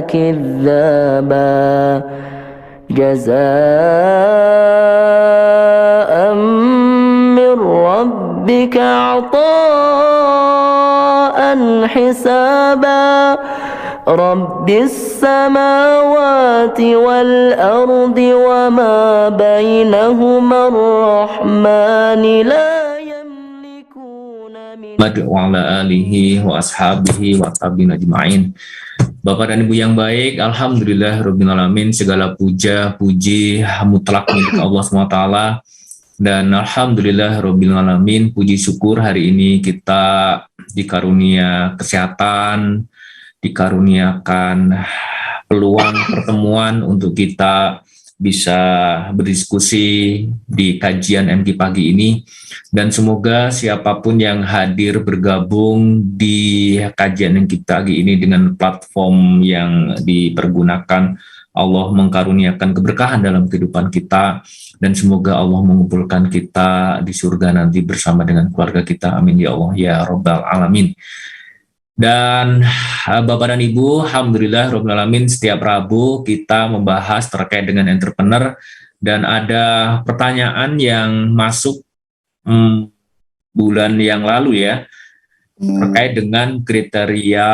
كذابا جزاء من ربك عطاء حسابا رب السماوات والأرض وما بينهما الرحمن لا يملكون wa ala alihi wa ashabihi wa tabi'in ajma'in. Bapak dan Ibu yang baik, alhamdulillah rabbil alamin, segala puja puji mutlak milik Allah SWT. Dan alhamdulillah rabbil alamin, puji syukur hari ini kita dikarunia kesehatan, dikaruniakan peluang pertemuan untuk kita bisa berdiskusi di kajian MG pagi ini, dan semoga siapapun yang hadir bergabung di kajian MG pagi ini dengan platform yang dipergunakan, Allah mengkaruniakan keberkahan dalam kehidupan kita, dan semoga Allah mengumpulkan kita di surga nanti bersama dengan keluarga kita, amin ya Allah ya Rabbal Alamin. Dan Bapak dan Ibu, alhamdulillah rabbil alamin, setiap Rabu kita membahas terkait dengan entrepreneur, dan ada pertanyaan yang masuk bulan yang lalu ya, terkait dengan kriteria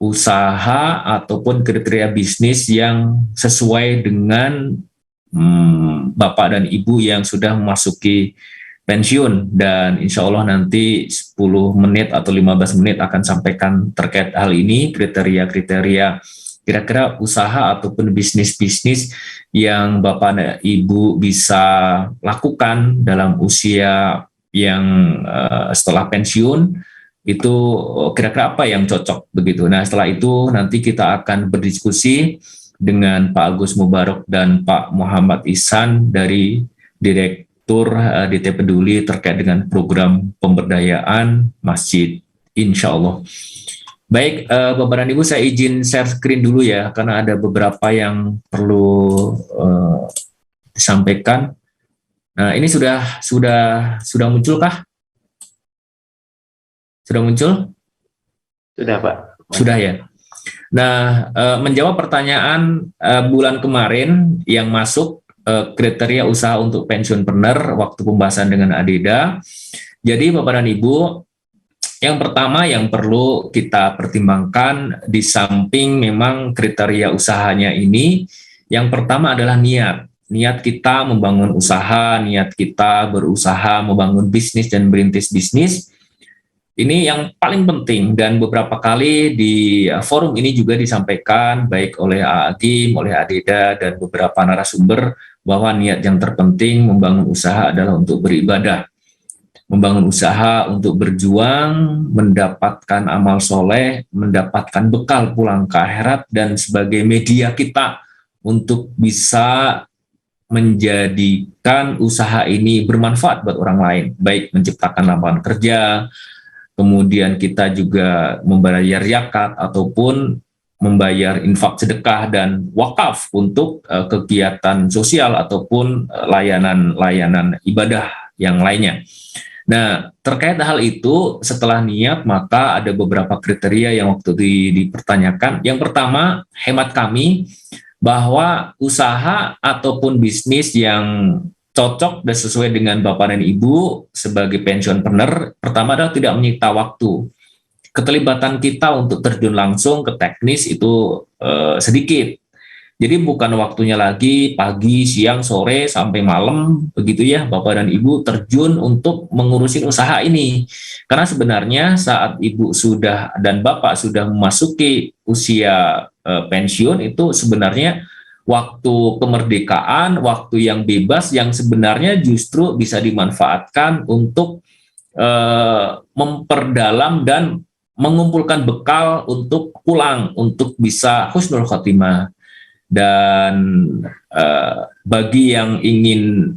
usaha ataupun kriteria bisnis yang sesuai dengan Bapak dan Ibu yang sudah memasuki pensiun, dan insya Allah nanti 10 menit atau 15 menit akan sampaikan terkait hal ini, kriteria-kriteria kira-kira usaha ataupun bisnis-bisnis yang Bapak dan Ibu bisa lakukan dalam usia yang setelah pensiun, itu kira-kira apa yang cocok begitu. Nah, setelah itu nanti kita akan berdiskusi dengan Pak Agus Mubarak dan Pak Muhammad Ihsan dari Direktur DT Peduli terkait dengan program pemberdayaan masjid, insya Allah. Baik, Bapak dan Ibu, saya izin share screen dulu ya, karena ada beberapa yang perlu disampaikan. Nah, ini sudah muncul kah? Sudah muncul? Sudah, Pak. Sudah ya. Nah, menjawab pertanyaan bulan kemarin yang masuk, kriteria usaha untuk pensiunpreneur waktu pembahasan dengan Adeda. Jadi Bapak dan Ibu, yang pertama yang perlu kita pertimbangkan di samping memang kriteria usahanya ini, yang pertama adalah niat. Niat kita membangun usaha, niat kita berusaha membangun bisnis dan merintis bisnis. Ini yang paling penting, dan beberapa kali di forum ini juga disampaikan baik oleh Agim, oleh Adeda, dan beberapa narasumber, bahwa niat yang terpenting membangun usaha adalah untuk beribadah, membangun usaha untuk berjuang, mendapatkan amal soleh, mendapatkan bekal pulang ke akhirat, dan sebagai media kita untuk bisa menjadikan usaha ini bermanfaat buat orang lain, baik menciptakan lapangan kerja, kemudian kita juga membayar zakat ataupun membayar infak sedekah dan wakaf untuk kegiatan sosial ataupun layanan ibadah yang lainnya. Nah, terkait hal itu, setelah niat maka ada beberapa kriteria yang waktu dipertanyakan. Yang pertama, hemat kami bahwa usaha ataupun bisnis yang cocok dan sesuai dengan Bapak dan Ibu sebagai pensiunpreneur, pertama adalah tidak menyita waktu. Keterlibatan kita untuk terjun langsung ke teknis itu sedikit. Jadi bukan waktunya lagi pagi, siang, sore, sampai malam, begitu ya Bapak dan Ibu terjun untuk mengurusin usaha ini. Karena sebenarnya saat Ibu sudah dan Bapak sudah memasuki usia pensiun, itu sebenarnya waktu kemerdekaan, waktu yang bebas yang sebenarnya justru bisa dimanfaatkan untuk memperdalam dan mengumpulkan bekal untuk pulang, untuk bisa husnul khotimah. Dan bagi yang ingin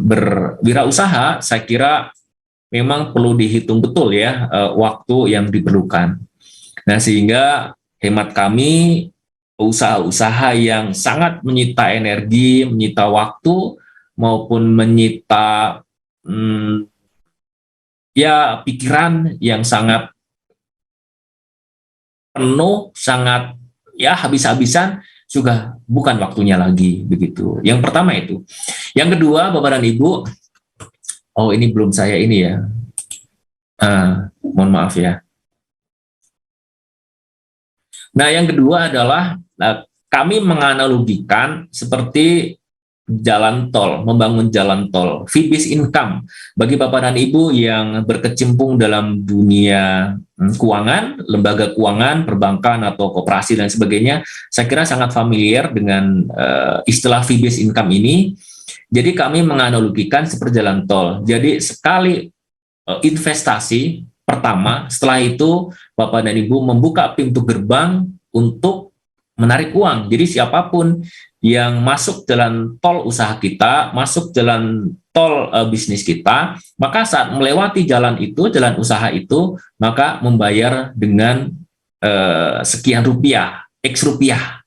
berwirausaha, saya kira memang perlu dihitung betul ya waktu yang diperlukan. Nah, sehingga hemat kami, usaha-usaha yang sangat menyita energi, menyita waktu, maupun menyita ya pikiran yang sangat penuh, sangat ya habis-habisan, sudah bukan waktunya lagi begitu. Yang pertama itu. Yang kedua, Bapak dan Ibu, oh ini belum saya ini ya. Mohon maaf ya. Nah, yang kedua adalah kami menganalogikan seperti jalan tol, membangun jalan tol, fee-based income bagi Bapak dan Ibu yang berkecimpung dalam dunia keuangan, lembaga keuangan, perbankan atau koperasi dan sebagainya. Saya kira sangat familiar dengan istilah fee-based income ini. Jadi kami menganalogikan seperti jalan tol. Jadi sekali investasi pertama, setelah itu Bapak dan Ibu membuka pintu gerbang untuk menarik uang. Jadi siapapun yang masuk jalan tol usaha kita, masuk jalan tol bisnis kita, maka saat melewati jalan itu, jalan usaha itu, maka membayar dengan sekian rupiah, X rupiah.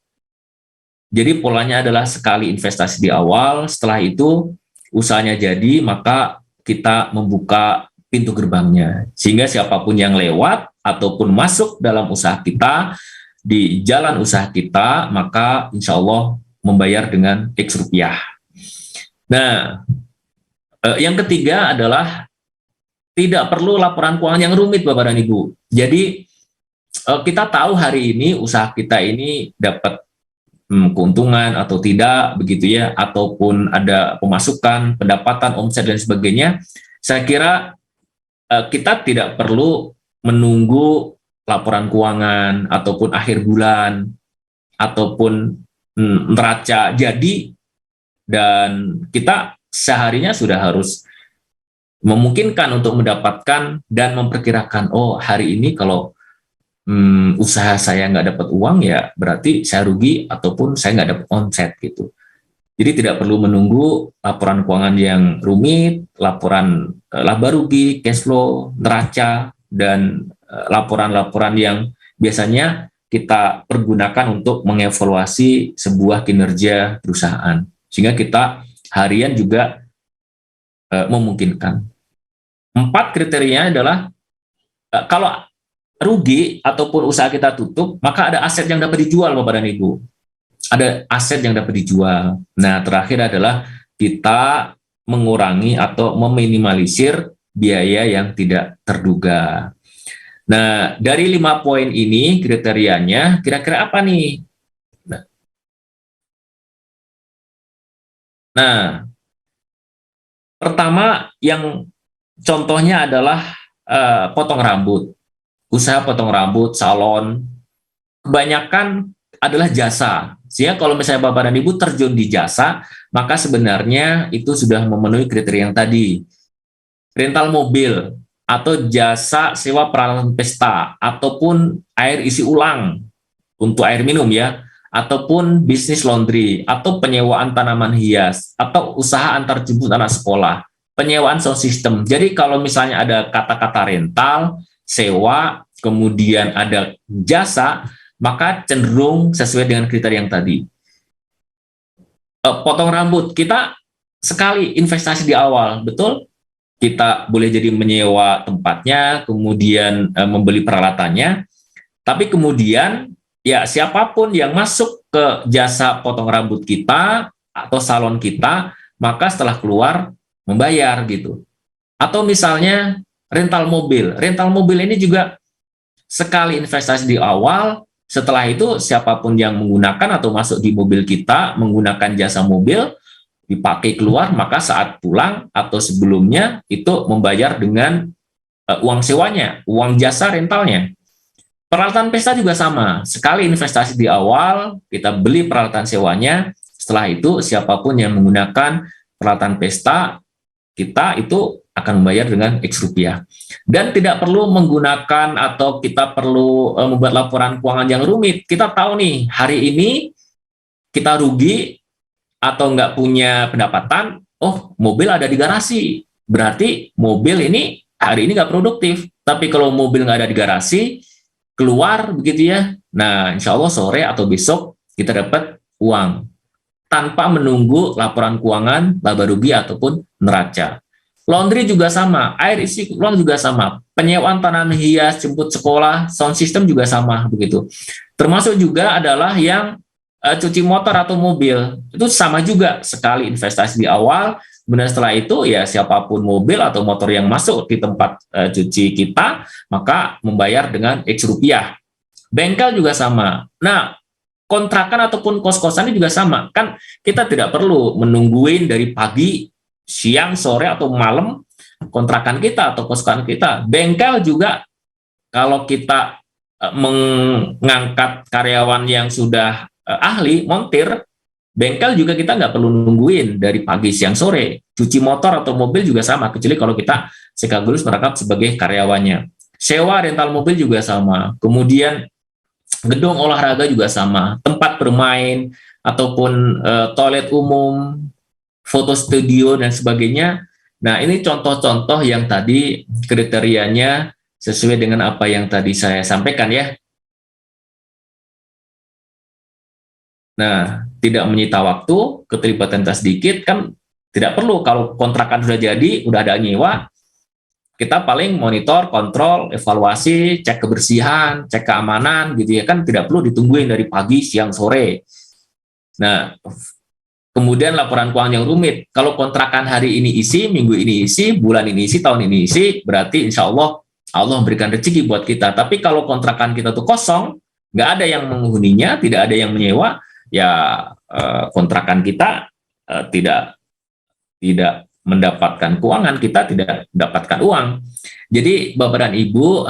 Jadi polanya adalah sekali investasi di awal, setelah itu usahanya jadi, maka kita membuka pintu gerbangnya, sehingga siapapun yang lewat ataupun masuk dalam usaha kita, di jalan usaha kita, maka insya Allah membayar dengan X rupiah. Nah, yang ketiga adalah tidak perlu laporan keuangan yang rumit, Bapak dan Ibu. Jadi kita tahu hari ini usaha kita ini dapat keuntungan atau tidak, begitu ya, ataupun ada pemasukan, pendapatan, omset dan sebagainya. Saya kira kita tidak perlu menunggu laporan keuangan ataupun akhir bulan ataupun neraca jadi, dan kita seharinya sudah harus memungkinkan untuk mendapatkan dan memperkirakan, oh hari ini kalau usaha saya nggak dapat uang, ya berarti saya rugi ataupun saya nggak dapat omset gitu. Jadi tidak perlu menunggu laporan keuangan yang rumit, laporan laba rugi, cash flow, neraca, dan laporan-laporan yang biasanya kita pergunakan untuk mengevaluasi sebuah kinerja perusahaan. Sehingga kita harian juga memungkinkan. 4 kriterianya adalah kalau rugi ataupun usaha kita tutup, maka ada aset yang dapat dijual, Bapak dan Ibu. Ada aset yang dapat dijual. Nah, terakhir adalah kita mengurangi atau meminimalisir biaya yang tidak terduga. Nah, dari 5 poin ini kriterianya kira-kira apa nih? Nah, pertama yang contohnya adalah potong rambut. Usaha potong rambut, salon, kebanyakan adalah jasa. Sehingga kalau misalnya Bapak dan Ibu terjun di jasa, maka sebenarnya itu sudah memenuhi kriteria yang tadi. Rental mobil, atau jasa sewa peralatan pesta, ataupun air isi ulang untuk air minum ya, ataupun bisnis laundry, atau penyewaan tanaman hias, atau usaha antar jemput anak sekolah, penyewaan sound system. Jadi kalau misalnya ada kata-kata rental, sewa, kemudian ada jasa, maka cenderung sesuai dengan kriteria yang tadi. Potong rambut, kita sekali investasi di awal, betul? Kita boleh jadi menyewa tempatnya, kemudian membeli peralatannya, tapi kemudian ya siapapun yang masuk ke jasa potong rambut kita atau salon kita, maka setelah keluar membayar gitu. Atau misalnya rental mobil ini juga sekali investasi di awal, setelah itu siapapun yang menggunakan atau masuk di mobil kita menggunakan jasa mobil, dipakai keluar, maka saat pulang atau sebelumnya itu membayar dengan uang sewanya, uang jasa rentalnya. Peralatan pesta juga sama, sekali investasi di awal, kita beli peralatan sewanya, setelah itu siapapun yang menggunakan peralatan pesta, kita itu akan membayar dengan X rupiah. Dan tidak perlu menggunakan atau kita perlu membuat laporan keuangan yang rumit. Kita tahu nih, hari ini kita rugi atau nggak punya pendapatan, oh mobil ada di garasi. Berarti mobil ini hari ini nggak produktif. Tapi kalau mobil nggak ada di garasi, keluar begitu ya, nah insya Allah sore atau besok kita dapat uang. Tanpa menunggu laporan keuangan, laba rugi, ataupun neraca. Laundry juga sama, air isi ulang juga sama, penyewaan tanaman hias, jemput sekolah, sound system juga sama begitu. Termasuk juga adalah yang cuci motor atau mobil, itu sama juga, sekali investasi di awal, kemudian setelah itu ya siapapun mobil atau motor yang masuk di tempat cuci kita, maka membayar dengan X rupiah. Bengkel juga sama. Nah, kontrakan ataupun kos-kosan ini juga sama. Kan kita tidak perlu menungguin dari pagi, siang, sore, atau malam kontrakan kita atau kosan kita. Bengkel juga, kalau kita mengangkat karyawan yang sudah ahli montir, bengkel juga kita nggak perlu nungguin dari pagi, siang, sore. Cuci motor atau mobil juga sama, kecuali kalau kita sekaligus merangkap sebagai karyawannya. Sewa rental mobil juga sama. Kemudian gedung olahraga juga sama. Tempat bermain ataupun toilet umum, foto studio dan sebagainya. Nah, ini contoh-contoh yang tadi kriterianya sesuai dengan apa yang tadi saya sampaikan ya. Nah, tidak menyita waktu, keterlibatan kita sedikit, kan tidak perlu. Kalau kontrakan sudah jadi, udah ada nyewa, kita paling monitor, kontrol, evaluasi, cek kebersihan, cek keamanan gitu ya, kan tidak perlu ditungguin dari pagi, siang, sore. Nah, kemudian laporan keuangan yang rumit. Kalau kontrakan hari ini isi, minggu ini isi, bulan ini isi, tahun ini isi, berarti insya Allah memberikan rezeki buat kita. Tapi kalau kontrakan kita tuh kosong, nggak ada yang menghuninya, tidak ada yang menyewa, ya kontrakan kita tidak mendapatkan keuangan, kita tidak mendapatkan uang. Jadi Bapak dan Ibu,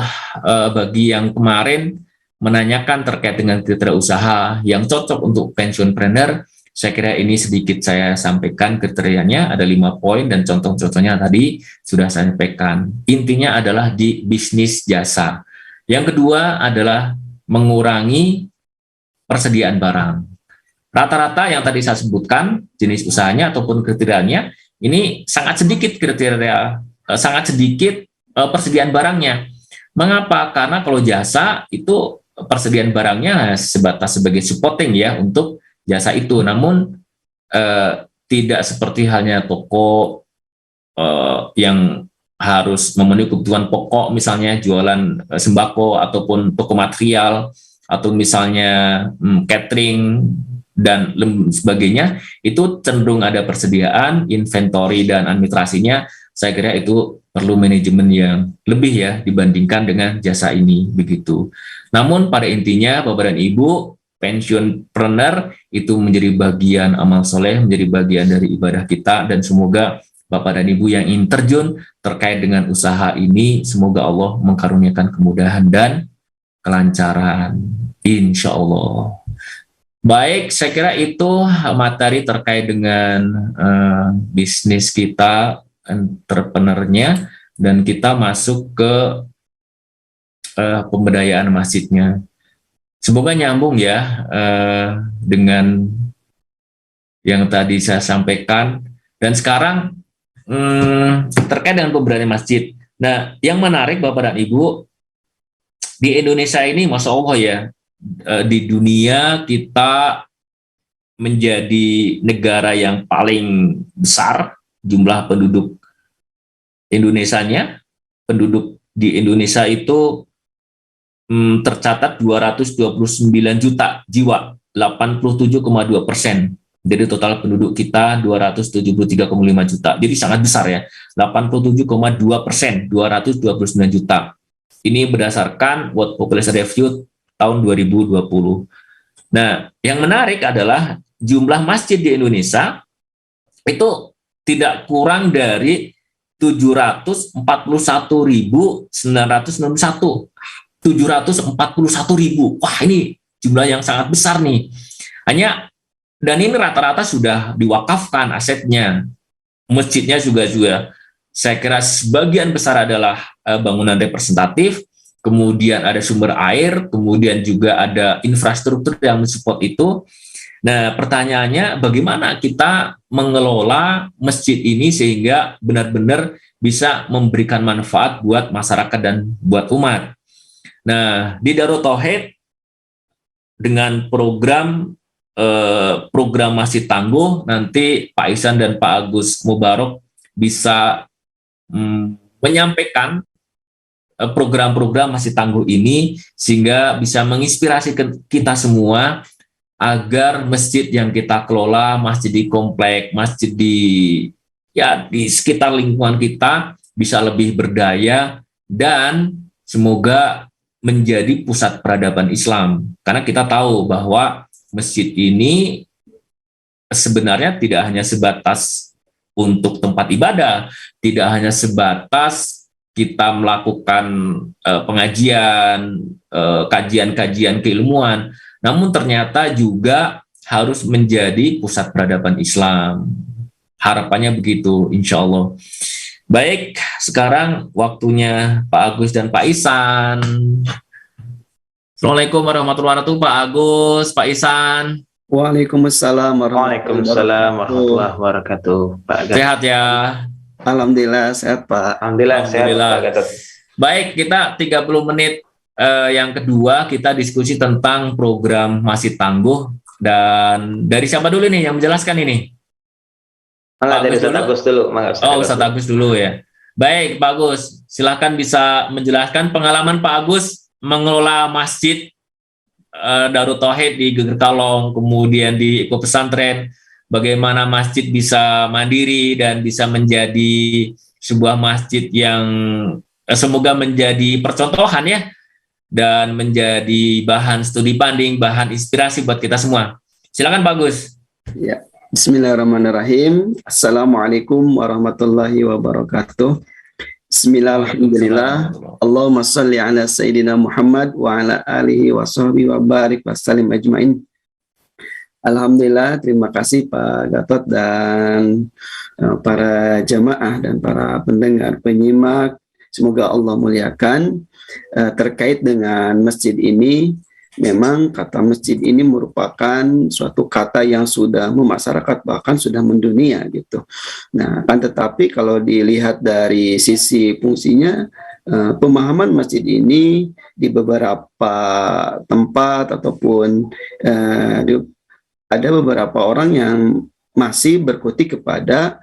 bagi yang kemarin menanyakan terkait dengan kriteria usaha yang cocok untuk pensiunpreneur, saya kira ini sedikit saya sampaikan kriterianya, ada 5 poin dan contoh-contohnya tadi sudah saya sampaikan. Intinya adalah di bisnis jasa. Yang kedua adalah mengurangi persediaan barang. Rata-rata yang tadi saya sebutkan, jenis usahanya ataupun kriterianya, ini sangat sedikit kriteria, sangat sedikit persediaan barangnya. Mengapa? Karena kalau jasa itu persediaan barangnya sebatas sebagai supporting ya untuk jasa itu, namun tidak seperti halnya toko yang harus memenuhi kebutuhan pokok, misalnya jualan sembako ataupun toko material atau misalnya catering dan sebagainya, itu cenderung ada persediaan, inventory dan administrasinya. Saya kira itu perlu manajemen yang lebih ya dibandingkan dengan jasa ini begitu. Namun pada intinya Bapak dan Ibu, pensiunpreneur itu menjadi bagian amal soleh, menjadi bagian dari ibadah kita, dan semoga Bapak dan Ibu yang ingin terjun terkait dengan usaha ini, semoga Allah mengkaruniakan kemudahan dan kelancaran, insya Allah. Baik, saya kira itu materi terkait dengan bisnis kita, entrepreneurnya, dan kita masuk ke pemberdayaan masjidnya. Semoga nyambung ya dengan yang tadi saya sampaikan. Dan sekarang terkait dengan pemberdayaan masjid. Nah, yang menarik Bapak dan Ibu, di Indonesia ini Masya Allah ya, di dunia kita menjadi negara yang paling besar jumlah penduduk Indonesianya. Penduduk di Indonesia itu tercatat 229 juta jiwa, 87,2%. Jadi total penduduk kita 273,5 juta. Jadi sangat besar ya, 87,2%, 229 juta. Ini berdasarkan World Population Review tahun 2020. Nah, yang menarik adalah jumlah masjid di Indonesia itu tidak kurang dari 741.961. 741.000. Wah, ini jumlah yang sangat besar nih. Dan ini rata-rata sudah diwakafkan asetnya. Masjidnya juga saya kira sebagian besar adalah bangunan representatif, kemudian ada sumber air, kemudian juga ada infrastruktur yang mensupport itu. Nah, pertanyaannya bagaimana kita mengelola masjid ini sehingga benar-benar bisa memberikan manfaat buat masyarakat dan buat umat. Nah, di Darut Tauhid dengan program Masjid Tangguh, nanti Pak Ihsan dan Pak Agus Mubarok bisa menyampaikan program-program Masjid Tangguh ini sehingga bisa menginspirasi kita semua agar masjid yang kita kelola, masjid di komplek, masjid di sekitar lingkungan kita bisa lebih berdaya dan semoga menjadi pusat peradaban Islam. Karena kita tahu bahwa masjid ini sebenarnya tidak hanya sebatas untuk tempat ibadah, tidak hanya sebatas kita melakukan pengajian, kajian-kajian keilmuan, namun ternyata juga harus menjadi pusat peradaban Islam. Harapannya begitu, insya Allah. Baik, sekarang waktunya Pak Agus dan Pak Ihsan. Assalamualaikum warahmatullahi wabarakatuh, Pak Agus, Pak Ihsan. Waalaikumsalam warahmatullahi wabarakatuh. Pak Gatot. Sehat ya? Alhamdulillah sehat Pak. Alhamdulillah sehat Pak Gatot. Baik, kita 30 menit yang kedua kita diskusi tentang program Masjid Tangguh. Dan dari siapa dulu nih yang menjelaskan ini? Dari Ustaz Agus dulu. Ustaz Agus dulu ya. Baik, Pak Agus, silakan bisa menjelaskan pengalaman Pak Agus mengelola masjid Darut Tauhid di Geger Kalong, kemudian di Eko Pesantren, bagaimana masjid bisa mandiri dan bisa menjadi sebuah masjid yang semoga menjadi percontohan ya, dan menjadi bahan studi banding, bahan inspirasi buat kita semua. Silakan Pak Agus. Ya. Bismillahirrahmanirrahim. Assalamualaikum warahmatullahi wabarakatuh. Bismillahirrahmanirrahim. Allahumma salli ala Sayyidina Muhammad wa ala alihi wa sahbihi wa barik wa salim ajmain. Alhamdulillah, terima kasih Pak Gatot dan para jamaah dan para pendengar penyimak. Semoga Allah muliakan. Terkait dengan masjid ini, memang kata masjid ini merupakan suatu kata yang sudah memasyarakat, bahkan sudah mendunia gitu. Nah, kan tetapi kalau dilihat dari sisi fungsinya, pemahaman masjid ini di beberapa tempat ataupun ada beberapa orang yang masih berkutik kepada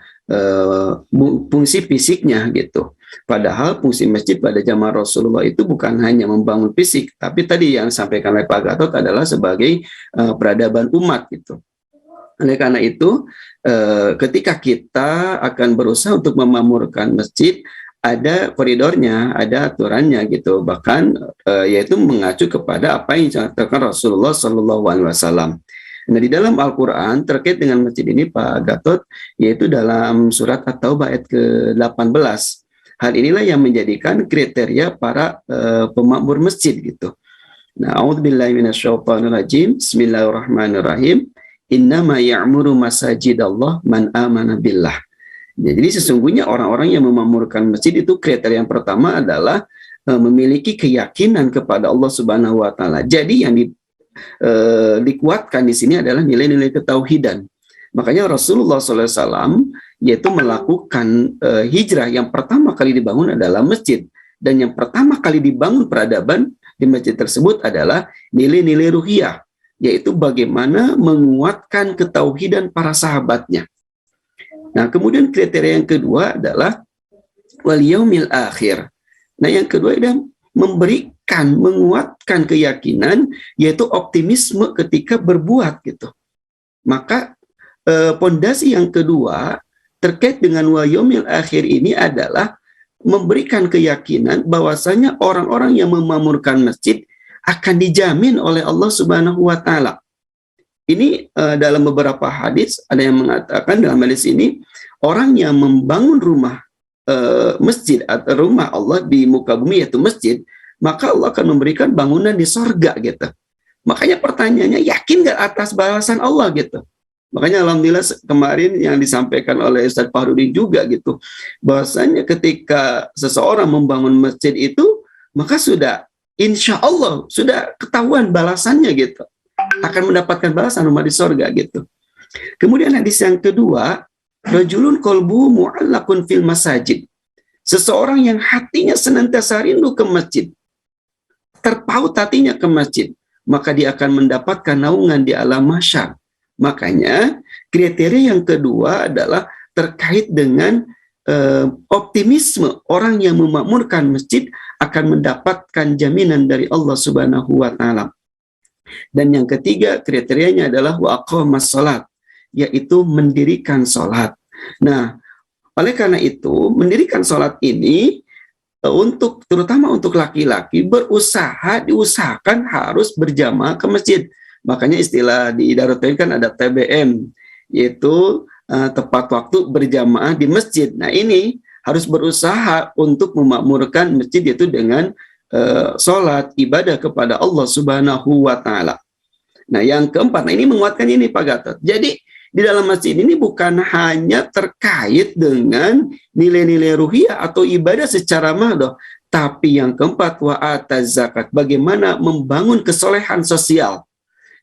fungsi fisiknya gitu. Padahal fungsi masjid pada zaman Rasulullah itu bukan hanya membangun fisik, tapi tadi yang disampaikan oleh Pak Gatot adalah sebagai peradaban umat gitu. Oleh karena itu, ketika kita akan berusaha untuk memakmurkan masjid, ada koridornya, ada aturannya gitu. Bahkan yaitu mengacu kepada apa yang dicontohkan Rasulullah SAW. Nah, di dalam Al-Quran terkait dengan masjid ini Pak Gatot, yaitu dalam surat At-Taubah ayat ke-18. Hal inilah yang menjadikan kriteria para pemakmur masjid gitu. Nah, a'udzubillahi minasyaitonirrajim. Bismillahirrahmanirrahim. Innama ya'muru masajidallah man amana billah. Ya, jadi sesungguhnya orang-orang yang memakmurkan masjid itu kriteria yang pertama adalah memiliki keyakinan kepada Allah Subhanahu wa taala. Jadi yang dikuatkan di sini adalah nilai-nilai ketauhidan. Makanya Rasulullah SAW yaitu melakukan hijrah, yang pertama kali dibangun adalah masjid, dan yang pertama kali dibangun peradaban di masjid tersebut adalah nilai-nilai ruhiyah, yaitu bagaimana menguatkan ketauhidan para sahabatnya. Nah, kemudian kriteria yang kedua adalah wal yaumil akhir. Nah, yang kedua adalah memberikan, menguatkan keyakinan, yaitu optimisme ketika berbuat gitu. Maka pondasi yang kedua terkait dengan wal yaumil akhir ini adalah memberikan keyakinan bahwasanya orang-orang yang memakmurkan masjid akan dijamin oleh Allah Subhanahu wa taala. Ini dalam beberapa hadis ada yang mengatakan dalam hadis ini, orang yang membangun rumah masjid atau rumah Allah di muka bumi yaitu masjid, maka Allah akan memberikan bangunan di sorga gitu. Makanya pertanyaannya, yakin nggak atas balasan Allah gitu? Makanya alhamdulillah kemarin yang disampaikan oleh Ustadz Fahrudin juga gitu, bahwasanya ketika seseorang membangun masjid itu, maka sudah insya Allah sudah ketahuan balasannya gitu, akan mendapatkan balasan rumah di sorga gitu. Kemudian hadis yang kedua, rajulun qalbuhu mu'allaqun fil masajid. Seseorang yang hatinya senantiasa rindu ke masjid, terpaut hatinya ke masjid, maka dia akan mendapatkan naungan di alam mahsyar. Makanya kriteria yang kedua adalah terkait dengan optimisme orang yang memakmurkan masjid akan mendapatkan jaminan dari Allah Subhanahu wa taala. Dan yang ketiga kriterianya adalah wa aqamas salat, yaitu mendirikan salat. Nah, oleh karena itu mendirikan salat ini terutama untuk laki-laki diusahakan harus berjamaah ke masjid. Makanya istilah di Darut Tauhid kan ada TBM, yaitu tepat waktu berjamaah di masjid. Nah, ini harus berusaha untuk memakmurkan masjid itu dengan sholat ibadah kepada Allah Subhanahu wa taala. Nah, yang keempat, ini menguatkan ini Pak Gatot. Jadi di dalam masjid ini bukan hanya terkait dengan nilai-nilai ruhiyah atau ibadah secara mahdoh, tapi yang keempat wa ataz zakat, bagaimana membangun kesolehan sosial.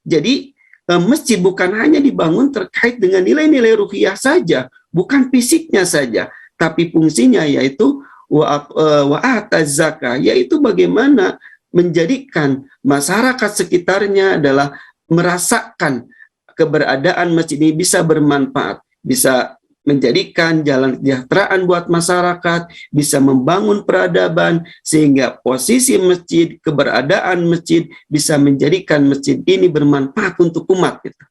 Jadi masjid bukan hanya dibangun terkait dengan nilai-nilai ruhiyah saja, bukan fisiknya saja, tapi fungsinya yaitu wa ataz zakat, yaitu bagaimana menjadikan masyarakat sekitarnya adalah merasakan keberadaan masjid ini bisa bermanfaat, bisa menjadikan jalan kesejahteraan buat masyarakat, bisa membangun peradaban, sehingga posisi masjid, keberadaan masjid bisa menjadikan masjid ini bermanfaat untuk umat. Gitu.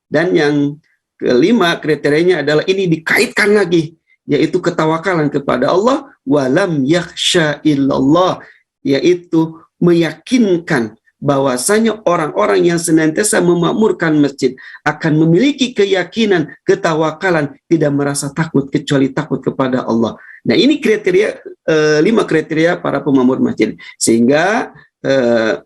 Dan yang kelima kriterianya adalah ini dikaitkan lagi, yaitu ketawakalan kepada Allah, walam yakhsha illallah, yaitu meyakinkan bahwasanya orang-orang yang senantiasa memakmurkan masjid akan memiliki keyakinan, ketawakalan, tidak merasa takut kecuali takut kepada Allah. Nah, ini kriteria 5 kriteria para pemakmur masjid. Sehingga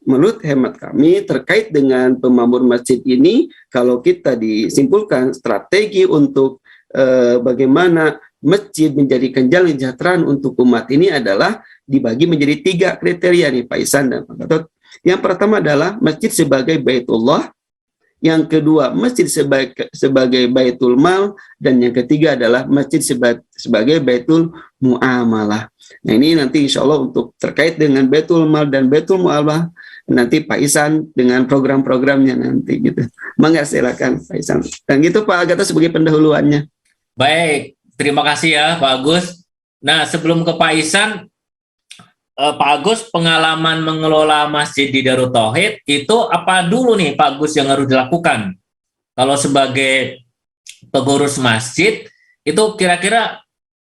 menurut hemat kami terkait dengan pemakmur masjid ini, kalau kita disimpulkan strategi untuk bagaimana masjid menjadikan jalan kesejahteraan untuk umat ini adalah dibagi menjadi 3 kriteria nih Pak Ihsan dan Pak Gatot. Yang pertama adalah masjid sebagai baitullah, yang kedua masjid sebagai baitul mal, dan yang ketiga adalah masjid sebagai baitul muamalah. Nah, ini nanti insya Allah untuk terkait dengan baitul mal dan baitul muamalah nanti Pak Ihsan dengan program-programnya nanti gitu. Mangga silakan Pak Ihsan. Dan gitu Pak Gatot sebagai pendahuluannya. Baik, terima kasih ya Pak Agus. Nah, sebelum ke Pak Ihsan, Pak Agus, pengalaman mengelola masjid di Darut Tauhid itu apa dulu nih Pak Agus yang harus dilakukan? Kalau sebagai pengurus masjid, itu kira-kira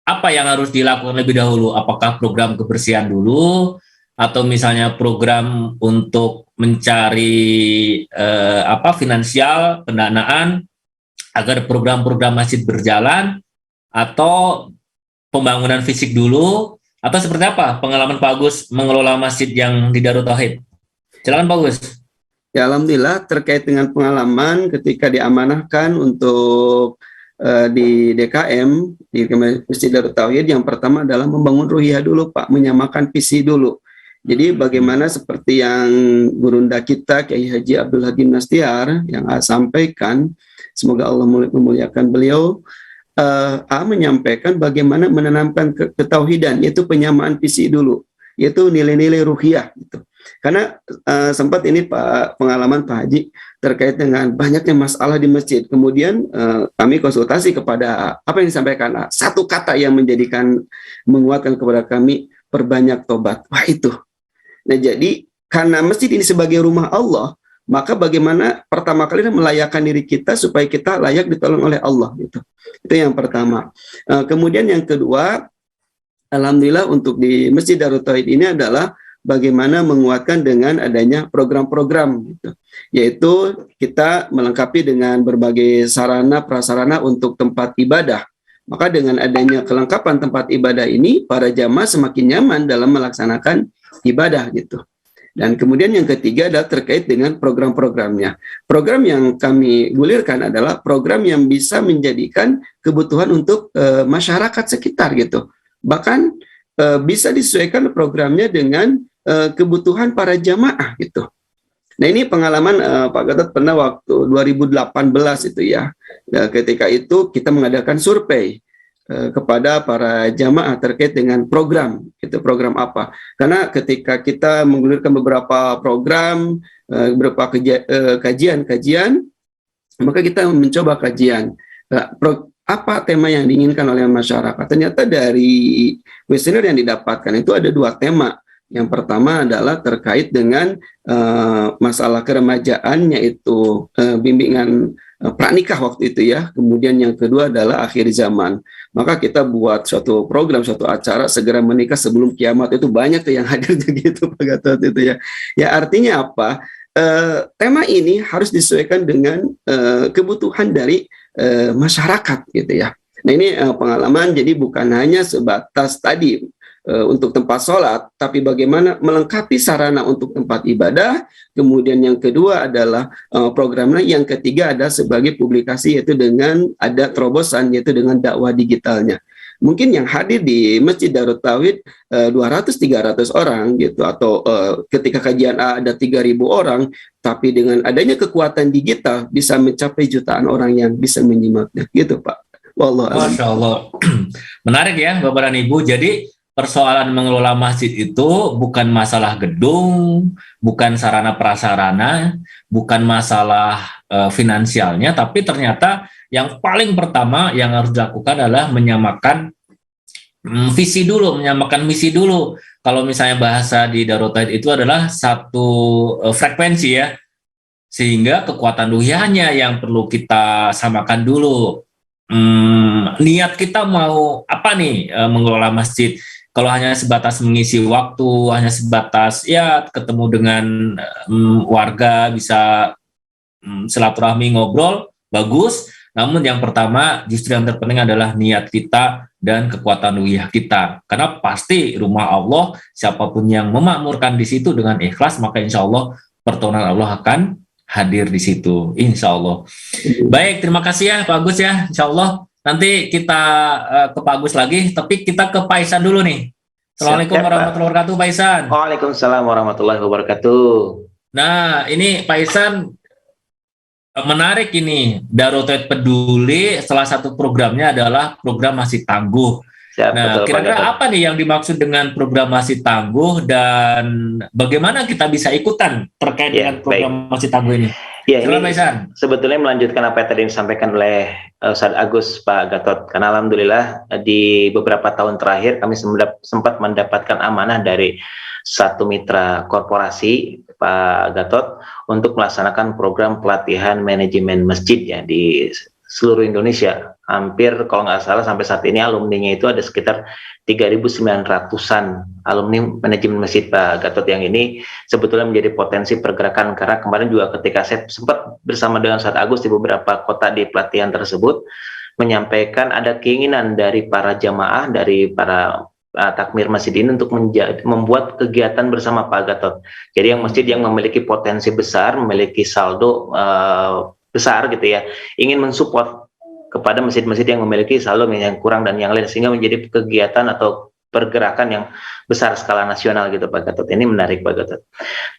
apa yang harus dilakukan lebih dahulu? Apakah program kebersihan dulu? Atau misalnya program untuk mencari finansial, pendanaan, agar program-program masjid berjalan? Atau pembangunan fisik dulu? Atau seperti apa pengalaman Pak Agus mengelola masjid yang di Darut Tauhid? Silakan Pak Agus. Ya, alhamdulillah terkait dengan pengalaman ketika diamanahkan untuk di DKM, di Masjid Darut Tauhid, yang pertama adalah membangun ruhiyah dulu Pak, menyamakan visi dulu. Jadi bagaimana seperti yang gurunda kita Kiai Haji Abdul Hakim Nastiar yang sampaikan, semoga Allah memuliakan beliau, menyampaikan bagaimana menanamkan ketauhidan, yaitu penyamaan visi dulu, yaitu nilai-nilai ruhiyah gitu. Karena sempat ini pengalaman Pak Haji terkait dengan banyaknya masalah di masjid. Kemudian kami konsultasi kepada apa yang disampaikan, satu kata yang menguatkan kepada kami, perbanyak tobat. Wah, itu. Nah, jadi karena masjid ini sebagai rumah Allah, maka bagaimana pertama kali melayakkan diri kita supaya kita layak ditolong oleh Allah gitu. Itu yang pertama. Kemudian yang kedua, alhamdulillah untuk di Masjid Darut Tauhid ini adalah bagaimana menguatkan dengan adanya program-program gitu. Yaitu kita melengkapi dengan berbagai sarana prasarana untuk tempat ibadah. Maka dengan adanya kelengkapan tempat ibadah ini, para jamaah semakin nyaman dalam melaksanakan ibadah gitu. Dan kemudian yang ketiga adalah terkait dengan program-programnya. Program yang kami gulirkan adalah program yang bisa menjadikan kebutuhan untuk masyarakat sekitar gitu. Bahkan bisa disesuaikan programnya dengan kebutuhan para jamaah gitu. Nah, ini pengalaman Pak Gatot pernah waktu 2018 itu ya. Ketika itu kita mengadakan survei kepada para jamaah terkait dengan program, itu program apa? Karena ketika kita menggulirkan beberapa program, beberapa kajian-kajian, maka kita mencoba kajian apa tema yang diinginkan oleh masyarakat. Ternyata dari kuesioner yang didapatkan itu ada 2 tema. Yang pertama adalah terkait dengan masalah keremajaan, yaitu bimbingan pranikah waktu itu ya. Kemudian yang kedua adalah akhir zaman. Maka kita buat suatu program, suatu acara segera menikah sebelum kiamat. Itu banyak tuh yang hadir gitu Pak Gatot itu ya. Ya artinya apa? Tema ini harus disesuaikan dengan kebutuhan dari masyarakat gitu ya. Nah ini pengalaman, jadi bukan hanya sebatas tadi untuk tempat sholat, tapi bagaimana melengkapi sarana untuk tempat ibadah. Kemudian yang kedua adalah programnya, yang ketiga ada sebagai publikasi, yaitu dengan ada terobosan, yaitu dengan dakwah digitalnya. Mungkin yang hadir di Masjid Darut Tauhid 200-300 orang gitu, atau ketika kajian A ada 3.000 orang, tapi dengan adanya kekuatan digital bisa mencapai jutaan orang yang bisa menyimaknya gitu Pak. Wallahu a'lam. Masya Allah. Menarik ya Bapak dan Ibu. Jadi persoalan mengelola masjid itu bukan masalah gedung, bukan sarana prasarana, bukan masalah finansialnya, tapi ternyata yang paling pertama yang harus dilakukan adalah menyamakan visi dulu, menyamakan misi dulu. Kalau misalnya bahasa di Darut Tauhid itu adalah satu frekuensi ya, sehingga kekuatan ruhiyahnya yang perlu kita samakan dulu. Niat kita mau apa nih mengelola masjid? Kalau hanya sebatas mengisi waktu, hanya sebatas ya ketemu dengan warga, bisa silaturahmi, ngobrol, bagus. Namun yang pertama justru yang terpenting adalah niat kita dan kekuatan ruhiyah kita. Karena pasti rumah Allah, siapapun yang memakmurkan di situ dengan ikhlas, maka insya Allah pertolongan Allah akan hadir di situ, insya Allah. Baik, terima kasih ya Pak Agus ya, insya Allah. Nanti kita ke Pak Agus lagi, tapi kita ke Pak Ihsan dulu nih. Assalamualaikum warahmatullahi wabarakatuh, Pak Ihsan. Waalaikumsalam warahmatullahi wabarakatuh. Nah, ini Pak Ihsan, menarik ini, Darut Tauhid Peduli, salah satu programnya adalah program Masjid Tangguh. Siap, Nah, betul, kira-kira apa nih yang dimaksud dengan program Masjid Tangguh dan bagaimana kita bisa ikutan terkait dengan program Masjid Tangguh ini? Ya, ini sebetulnya melanjutkan apa yang tadi disampaikan oleh Ustaz Agus, Pak Gatot. Karena alhamdulillah di beberapa tahun terakhir kami sempat mendapatkan amanah dari satu mitra korporasi, Pak Gatot, untuk melaksanakan program pelatihan manajemen masjid ya di seluruh Indonesia. Hampir kalau nggak salah sampai saat ini alumninya itu ada sekitar 3.900-an alumni manajemen masjid, Pak Gatot, yang ini sebetulnya menjadi potensi pergerakan. Karena kemarin juga ketika saya sempat bersama dengan Ustaz Agus di beberapa kota di pelatihan tersebut, menyampaikan ada keinginan dari para jamaah, dari para takmir masjid ini untuk membuat kegiatan bersama Pak Gatot. Jadi yang masjid yang memiliki potensi besar, memiliki saldo besar gitu ya, ingin mensupport kepada masjid-masjid yang memiliki saldo yang kurang dan yang lain, sehingga menjadi kegiatan atau pergerakan yang besar skala nasional gitu Pak Gatot. Ini menarik Pak Gatot.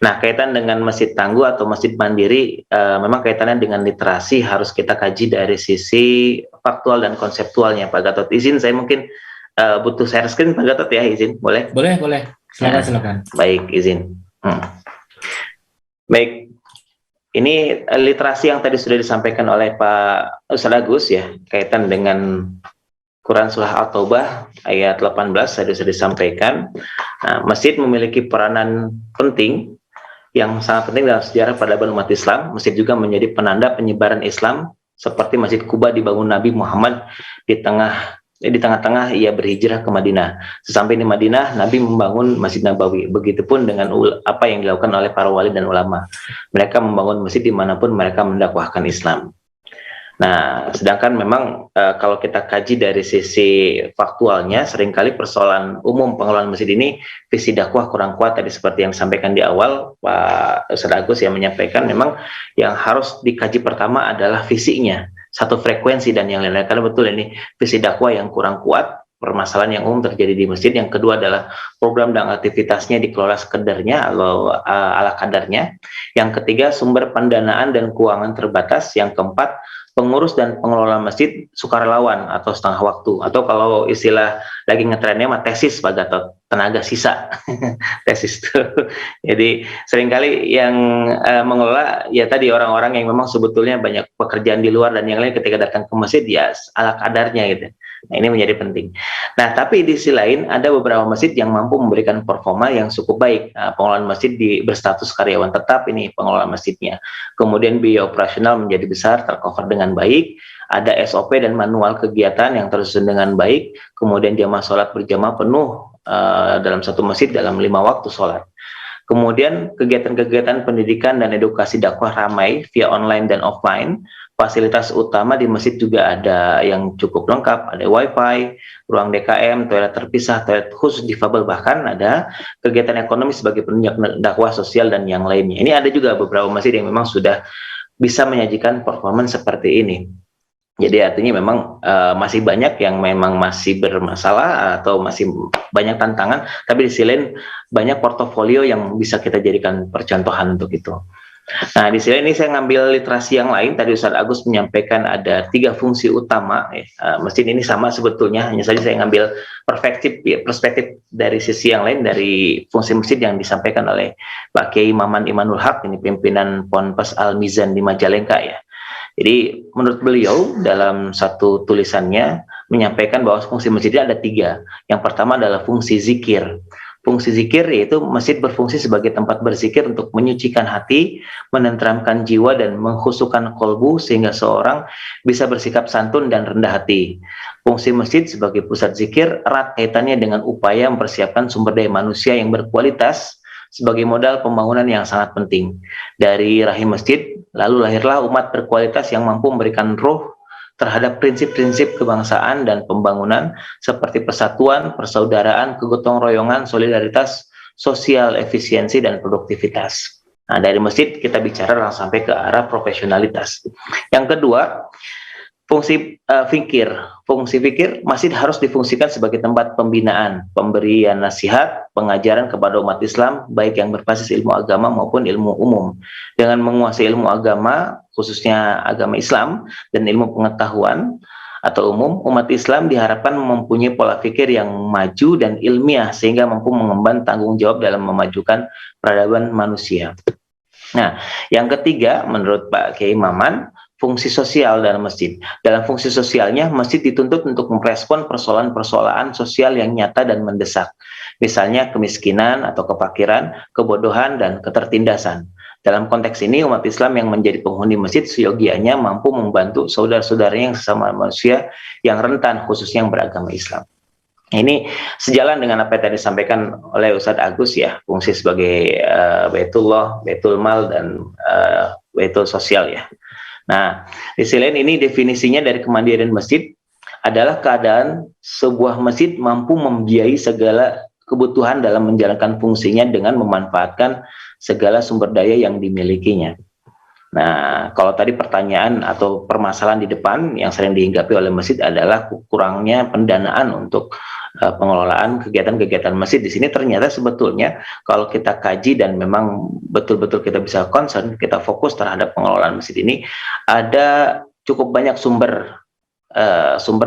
Nah, kaitan dengan Masjid Tangguh atau Masjid Mandiri, memang kaitannya dengan literasi harus kita kaji dari sisi faktual dan konseptualnya Pak Gatot. Izin saya mungkin butuh share screen Pak Gatot ya, izin boleh? Boleh. Silakan. Baik, izin. Baik. Ini literasi yang tadi sudah disampaikan oleh Pak Ustaz Agus ya, kaitan dengan Quran Surah At-Taubah ayat 18 tadi sudah disampaikan. Nah, masjid memiliki peranan penting yang sangat penting dalam sejarah peradaban umat Islam. Masjid juga menjadi penanda penyebaran Islam, seperti Masjid Quba dibangun Nabi Muhammad di tengah-tengah ia berhijrah ke Madinah. Sesampai di Madinah, Nabi membangun Masjid Nabawi. Begitupun dengan apa yang dilakukan oleh para wali dan ulama. Mereka membangun masjid dimanapun mereka mendakwahkan Islam. Nah, sedangkan memang kalau kita kaji dari sisi faktualnya, seringkali persoalan umum pengelolaan masjid ini, visi dakwah kurang kuat. Tadi seperti yang disampaikan di awal, Pak Ustaz Agus yang menyampaikan, memang yang harus dikaji pertama adalah visinya, satu frekuensi dan yang lain-lain. Karena betul ini visi dakwah yang kurang kuat, permasalahan yang umum terjadi di masjid. Yang kedua adalah program dan aktivitasnya dikelola sekedarnya atau ala kadarnya. Yang ketiga, sumber pendanaan dan keuangan terbatas. Yang keempat, pengurus dan pengelola masjid sukarelawan atau setengah waktu, atau kalau istilah lagi ngetrennya mah tesis Pak Gatot, tenaga sisa. Tesis itu. Jadi seringkali yang mengelola ya tadi orang-orang yang memang sebetulnya banyak pekerjaan di luar, dan yang lain ketika datang ke masjid ya ala kadarnya gitu. Nah, ini menjadi penting. Nah, tapi di sisi lain ada beberapa masjid yang mampu memberikan performa yang cukup baik. Nah, pengelolaan masjid berstatus karyawan tetap ini pengelola masjidnya. Kemudian biaya operasional menjadi besar, tercover dengan baik. Ada SOP dan manual kegiatan yang tersusun dengan baik. Kemudian jamaah sholat berjamaah penuh dalam satu masjid dalam 5 waktu sholat. Kemudian kegiatan-kegiatan pendidikan dan edukasi dakwah ramai via online dan offline. Fasilitas utama di masjid juga ada yang cukup lengkap, ada wifi, ruang DKM, toilet terpisah, toilet khusus difabel, bahkan ada kegiatan ekonomi sebagai penunjang dakwah sosial dan yang lainnya. Ini ada juga beberapa masjid yang memang sudah bisa menyajikan performance seperti ini. Jadi artinya memang masih banyak yang memang masih bermasalah atau masih banyak tantangan, tapi di sisi lain banyak portofolio yang bisa kita jadikan percontohan untuk itu. Nah, di sini ini saya ngambil literasi yang lain. Tadi Ustadz Agus menyampaikan ada 3 fungsi utama. Masjid ini sama sebetulnya, hanya saja saya ngambil perspektif dari sisi yang lain dari fungsi masjid yang disampaikan oleh Pak Kiai Maman Imanul Haq, ini pimpinan Ponpes Al Mizan di Majalengka ya. Jadi menurut beliau dalam satu tulisannya menyampaikan bahwa fungsi masjid ada 3. Yang pertama adalah fungsi zikir. Fungsi zikir yaitu masjid berfungsi sebagai tempat berzikir untuk menyucikan hati, menenteramkan jiwa, dan mengkhusyukkan kolbu sehingga seorang bisa bersikap santun dan rendah hati. Fungsi masjid sebagai pusat zikir erat kaitannya dengan upaya mempersiapkan sumber daya manusia yang berkualitas sebagai modal pembangunan yang sangat penting. Dari rahim masjid, lalu lahirlah umat berkualitas yang mampu memberikan ruh terhadap prinsip-prinsip kebangsaan dan pembangunan seperti persatuan, persaudaraan, kegotong royongan, solidaritas, sosial, efisiensi, dan produktivitas. Nah, dari masjid kita bicara langsung sampai ke arah profesionalitas. Yang kedua, fungsi fikir. Fungsi fikir, masjid harus difungsikan sebagai tempat pembinaan, pemberian nasihat, pengajaran kepada umat Islam, baik yang berbasis ilmu agama maupun ilmu umum. Dengan menguasai ilmu agama, khususnya agama Islam, dan ilmu pengetahuan atau umum, umat Islam diharapkan mempunyai pola pikir yang maju dan ilmiah, sehingga mampu mengemban tanggung jawab dalam memajukan peradaban manusia. Nah, yang ketiga, menurut Pak Kiai Maman, fungsi sosial dalam masjid. Dalam fungsi sosialnya, masjid dituntut untuk merespon persoalan-persoalan sosial yang nyata dan mendesak. Misalnya kemiskinan atau kefakiran, kebodohan, dan ketertindasan. Dalam konteks ini, umat Islam yang menjadi penghuni masjid seyogianya mampu membantu saudara-saudaranya yang sesama manusia yang rentan, khususnya yang beragama Islam. Ini sejalan dengan apa yang tadi disampaikan oleh Ustadz Agus ya, fungsi sebagai Baitullah, Baitul Mal, dan Baitul Sosial ya. Nah, di sisi lain ini definisinya dari kemandirian masjid adalah keadaan sebuah masjid mampu membiayai segala kebutuhan dalam menjalankan fungsinya dengan memanfaatkan segala sumber daya yang dimilikinya. Nah, kalau tadi pertanyaan atau permasalahan di depan yang sering dihinggapi oleh masjid adalah kurangnya pendanaan untuk pengelolaan kegiatan-kegiatan masjid. Di sini ternyata sebetulnya kalau kita kaji dan memang betul-betul kita bisa concern, kita fokus terhadap pengelolaan masjid ini, ada cukup banyak sumber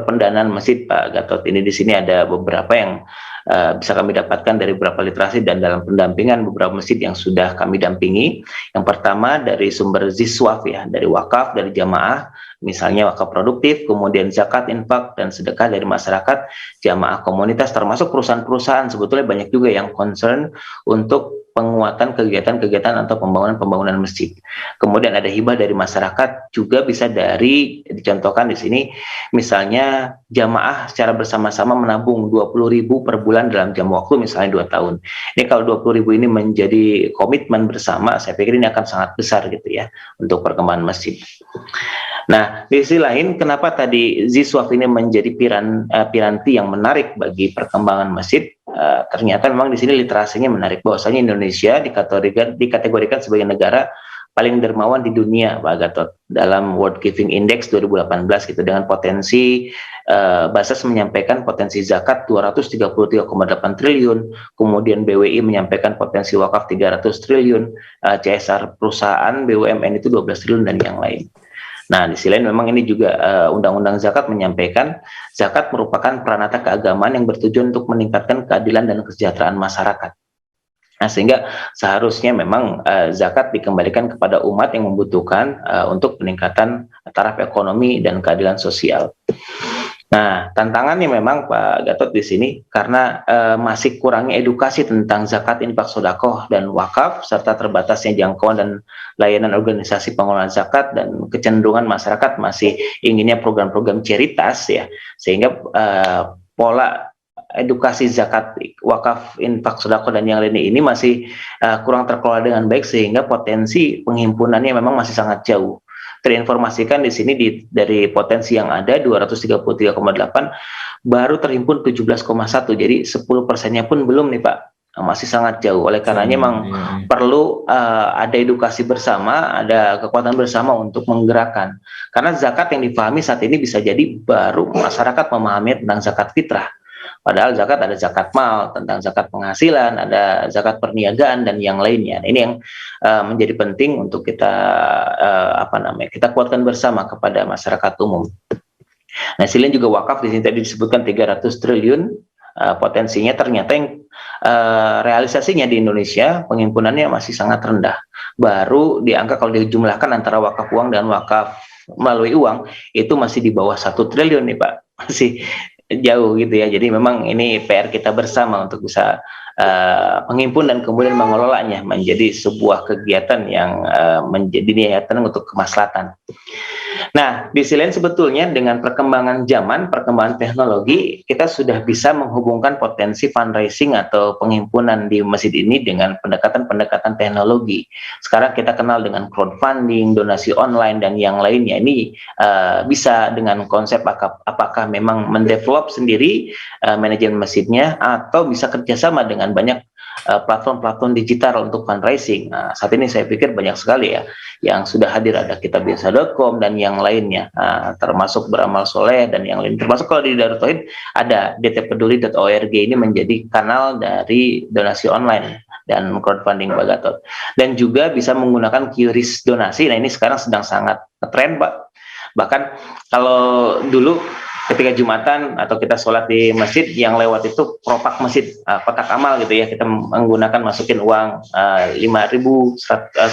pendanaan masjid Pak Gatot. Ini di sini ada beberapa yang bisa kami dapatkan dari beberapa literasi dan dalam pendampingan beberapa masjid yang sudah kami dampingi. Yang pertama dari sumber ziswaf ya, dari wakaf, dari jamaah, misalnya wakaf produktif, kemudian zakat, infak, dan sedekah dari masyarakat, jamaah komunitas, termasuk perusahaan-perusahaan. Sebetulnya banyak juga yang concern untuk penguatan kegiatan-kegiatan atau pembangunan masjid. Kemudian ada hibah dari masyarakat, juga bisa dari, dicontohkan di sini, misalnya jamaah secara bersama-sama menabung 20.000 per bulan dalam jam waktu misalnya 2 tahun. Ini kalau 20.000 ini menjadi komitmen bersama, saya pikir ini akan sangat besar gitu ya untuk perkembangan masjid. Nah, di sisi lain, kenapa tadi ziswaf ini menjadi piranti yang menarik bagi perkembangan masjid? Ternyata memang di sini literasinya menarik, bahwasanya Indonesia dikategorikan sebagai negara paling dermawan di dunia, Pak Gatot, dalam World Giving Index 2018 gitu, dengan potensi Basas menyampaikan potensi zakat 233,8 triliun, kemudian BWI menyampaikan potensi wakaf 300 triliun, CSR perusahaan BUMN itu 12 triliun dan yang lain. Nah, di sisi lain memang ini juga Undang-Undang Zakat menyampaikan zakat merupakan peranata keagamaan yang bertujuan untuk meningkatkan keadilan dan kesejahteraan masyarakat. Nah, sehingga seharusnya memang zakat dikembalikan kepada umat yang membutuhkan untuk peningkatan taraf ekonomi dan keadilan sosial. Nah, tantangannya memang Pak Gatot di sini karena masih kurangnya edukasi tentang zakat, infak, sedekah dan wakaf serta terbatasnya jangkauan dan layanan organisasi pengelolaan zakat dan kecenderungan masyarakat masih inginnya program-program charitas ya, sehingga pola edukasi zakat, wakaf, infak, sedekah dan yang lainnya ini masih kurang terkelola dengan baik sehingga potensi penghimpunannya memang masih sangat jauh. Terinformasikan di sini dari potensi yang ada 233,8 baru terhimpun 17,1, jadi 10%-nya pun belum nih Pak, masih sangat jauh. Oleh karenanya memang perlu ada edukasi bersama, ada kekuatan bersama untuk menggerakkan. Karena zakat yang dipahami saat ini bisa jadi baru masyarakat memahami tentang zakat fitrah. Padahal zakat ada zakat mal, tentang zakat penghasilan, ada zakat perniagaan dan yang lainnya. Ini yang menjadi penting untuk kita kita kuatkan bersama kepada masyarakat umum. Nah, selain juga wakaf di sini tadi disebutkan 300 triliun potensinya, ternyata yang realisasinya di Indonesia penghimpunannya masih sangat rendah. Baru di angka kalau dijumlahkan antara wakaf uang dan wakaf melalui uang itu masih di bawah 1 triliun nih Pak. Masih jauh gitu ya. Jadi memang ini PR kita bersama untuk bisa menghimpun dan kemudian mengelolanya menjadi sebuah kegiatan yang menjadi niatan untuk kemaslahatan. Nah, di sisi lain sebetulnya dengan perkembangan zaman, perkembangan teknologi, kita sudah bisa menghubungkan potensi fundraising atau penghimpunan di masjid ini dengan pendekatan-pendekatan teknologi. Sekarang kita kenal dengan crowdfunding, donasi online, dan yang lainnya. Ini bisa dengan konsep apakah memang mendevelop sendiri manajemen masjidnya atau bisa kerjasama dengan banyak platform-platform digital untuk fundraising. Nah, saat ini saya pikir banyak sekali ya yang sudah hadir, ada kitabisa.com dan yang lainnya, termasuk beramal soleh dan yang lain. Termasuk kalau di Darut Tauhid ada dtpeduli.org, ini menjadi kanal dari donasi online dan crowdfunding Pak Gatot. Dan juga bisa menggunakan QRIS donasi. Nah, ini sekarang sedang sangat tren Pak. Bahkan kalau dulu ketika Jumatan atau kita sholat di masjid, yang lewat itu propak masjid, kotak amal gitu ya, kita menggunakan masukin uang 5.000, 10.000,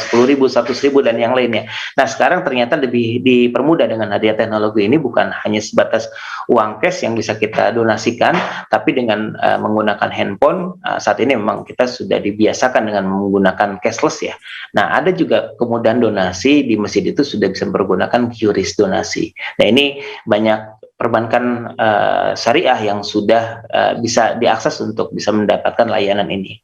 100.000 dan yang lainnya. Nah, sekarang ternyata lebih dipermudah dengan hadirnya teknologi ini, bukan hanya sebatas uang cash yang bisa kita donasikan, tapi dengan menggunakan handphone. Saat ini memang kita sudah dibiasakan dengan menggunakan cashless ya. Nah, ada juga kemudahan donasi di masjid itu sudah bisa menggunakan QRIS donasi. Nah, ini banyak perbankan syariah yang sudah bisa diakses untuk bisa mendapatkan layanan ini.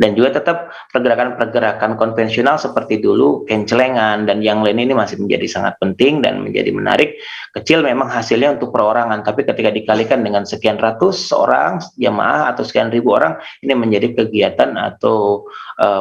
Dan juga tetap pergerakan-pergerakan konvensional seperti dulu, kencelengan dan yang lain ini masih menjadi sangat penting dan menjadi menarik. Kecil memang hasilnya untuk perorangan, tapi ketika dikalikan dengan sekian ratus orang jamaah atau sekian ribu orang, ini menjadi kegiatan atau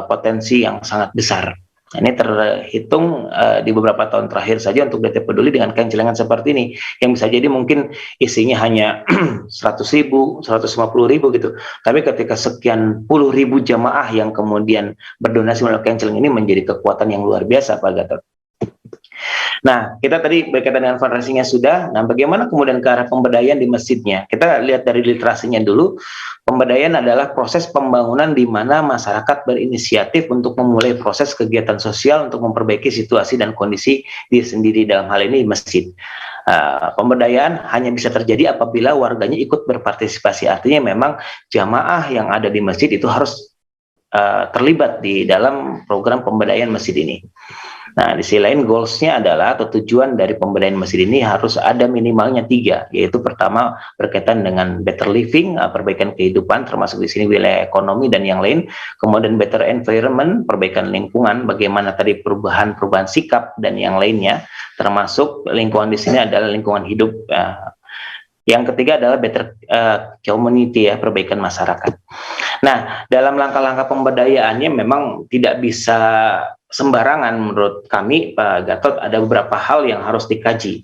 potensi yang sangat besar. Nah, ini terhitung di beberapa tahun terakhir saja untuk DT Peduli dengan kencelengan seperti ini, yang bisa jadi mungkin isinya hanya 100.000, 150.000 gitu. Tapi ketika sekian puluh ribu jamaah yang kemudian berdonasi melalui kencelengan ini menjadi kekuatan yang luar biasa Pak Gatot. Nah, kita tadi berkaitan dengan fundraisingnya sudah. Nah, bagaimana kemudian ke arah pemberdayaan di masjidnya? Kita lihat dari literasinya dulu. Pemberdayaan adalah proses pembangunan di mana masyarakat berinisiatif untuk memulai proses kegiatan sosial untuk memperbaiki situasi dan kondisi diri sendiri, dalam hal ini masjid. Pemberdayaan hanya bisa terjadi apabila warganya ikut berpartisipasi. Artinya memang jamaah yang ada di masjid itu harus terlibat di dalam program pemberdayaan masjid ini. Nah, di sisi lain goals-nya adalah atau tujuan dari pemberdayaan masjid ini harus ada minimalnya 3, yaitu pertama berkaitan dengan better living, perbaikan kehidupan, termasuk di sini wilayah ekonomi dan yang lain. Kemudian better environment, perbaikan lingkungan, bagaimana tadi perubahan sikap dan yang lainnya, termasuk lingkungan di sini adalah lingkungan hidup. Yang ketiga adalah better community ya, perbaikan masyarakat. Nah, dalam langkah-langkah pemberdayaannya memang tidak bisa sembarangan menurut kami Pak Gatot, ada beberapa hal yang harus dikaji.